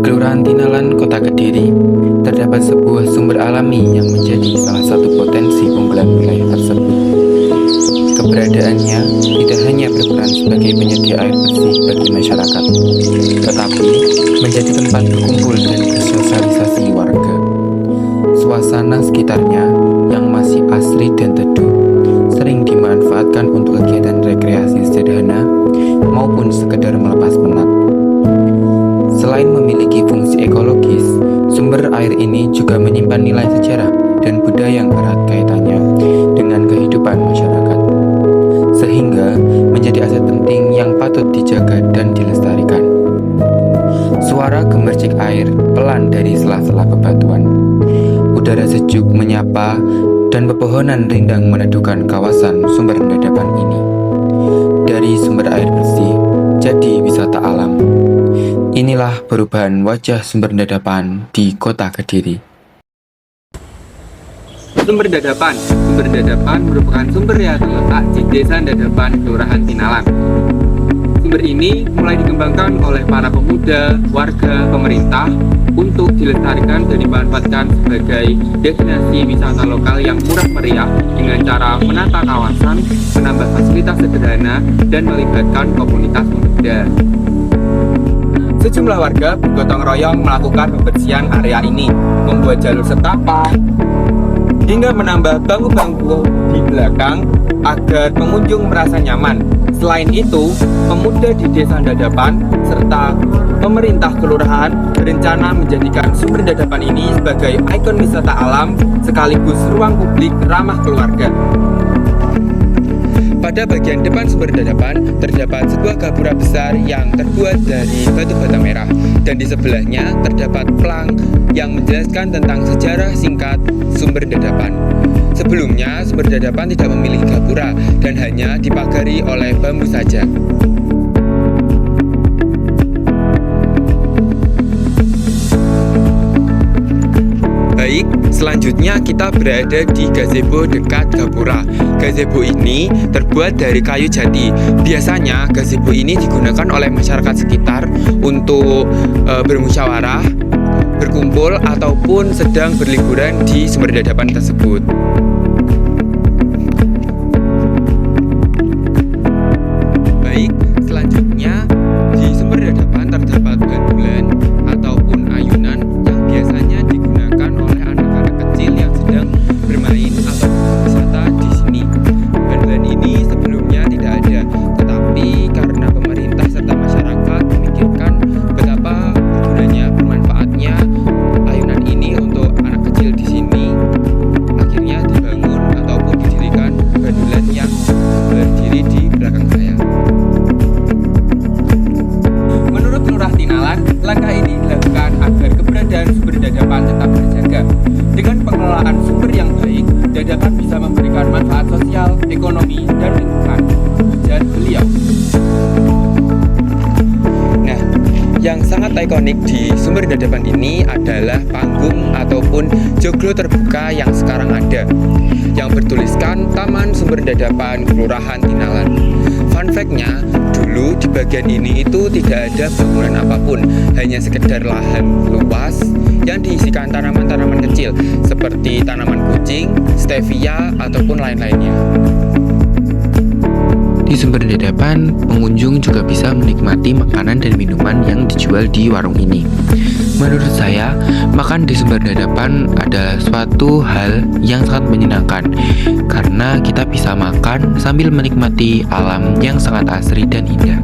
Kelurahan Tinalan, Kota Kediri, terdapat sebuah sumber alami yang menjadi salah satu potensi unggulan wilayah tersebut. Keberadaannya tidak hanya berperan sebagai penyedia air bersih bagi masyarakat, tetapi menjadi tempat berkumpul dan bersosialisasi warga. Suasana sekitarnya yang masih asri dan teduh sering dimanfaatkan untuk kegiatan rekreasi sederhana maupun sekedar melepas penat. Selain memiliki fungsi ekologis, sumber air ini juga menyimpan nilai sejarah dan budaya yang erat kaitannya dengan kehidupan masyarakat, sehingga menjadi aset penting yang patut dijaga dan dilestarikan. Suara gemercik air pelan dari sela-sela bebatuan, udara sejuk menyapa, dan pepohonan rindang meneduhkan kawasan sumber dadapan ini. Dari sumber air bersih, jadi wisata alam. Inilah perubahan wajah sumber dadapan di Kota Kediri. Sumber dadapan merupakan sumber yang terletak di Desa Dadapan, Kelurahan Tinalan. Sumber ini mulai dikembangkan oleh para pemuda, warga, pemerintah untuk dilestarikan dan dimanfaatkan sebagai destinasi wisata lokal yang murah meriah dengan cara menata kawasan, menambah fasilitas sederhana, dan melibatkan komunitas pemuda. Sejumlah warga bergotong royong melakukan pembersihan area ini, membuat jalur setapak, hingga menambah bangku-bangku di belakang agar pengunjung merasa nyaman. Selain itu, pemuda di Desa Dadapan serta pemerintah kelurahan berencana menjadikan sumber dadapan ini sebagai ikon wisata alam sekaligus ruang publik ramah keluarga. Pada bagian depan sumber dadapan terdapat sebuah gapura besar yang terbuat dari batu bata merah, dan di sebelahnya terdapat pelang yang menjelaskan tentang sejarah singkat sumber dadapan. Sebelumnya sumber dadapan tidak memiliki gapura dan hanya dipagari oleh bambu saja. Baik, selanjutnya kita berada di gazebo dekat gapura. Gazebo ini terbuat dari kayu jati. Biasanya gazebo ini digunakan oleh masyarakat sekitar untuk bermusyawarah, berkumpul, ataupun sedang berliburan di sumber dadapan tersebut. Baik, selanjutnya di sumber dadapan terdapat bandulan ataupun ayunan yang biasanya digunakan oleh anak-anak kecil yang sedang bermain atau wisata di sini. Bandulan ini sebelumnya tidak ada, tetapi karena pemerintah serta masyarakat memikirkan betapa bergunanya, bermanfaatnya ayunan ini untuk anak kecil di sini, akhirnya dibangun ataupun didirikan bandulan yang berdiri di belakang saya. Menurut Lurah Tinalan, langkah ini dilakukan agar keberadaan sumber dadapan tetap terjaga. Dengan pengelolaan sumber yang baik, dadapan bisa memberikan manfaat sosial, ekonomi, dan lingkungan, ujar beliau. Nah, yang sangat ikonik di sumber dadapan ini adalah panggung ataupun joglo terbuka yang sekarang ada, yang bertuliskan Taman Sumber Dadapan Kelurahan Tinalan. Fun fact-nya, dulu di bagian ini itu tidak ada bangunan apapun, hanya sekedar lahan luas yang diisikan tanaman-tanaman kecil seperti tanaman kucing, stevia, ataupun lain-lainnya. Di sumber dadapan, pengunjung juga bisa menikmati makanan dan minuman yang dijual di warung ini. Menurut saya, makan di sumber dadapan adalah suatu hal yang sangat menyenangkan karena kita bisa makan sambil menikmati alam yang sangat asri dan indah.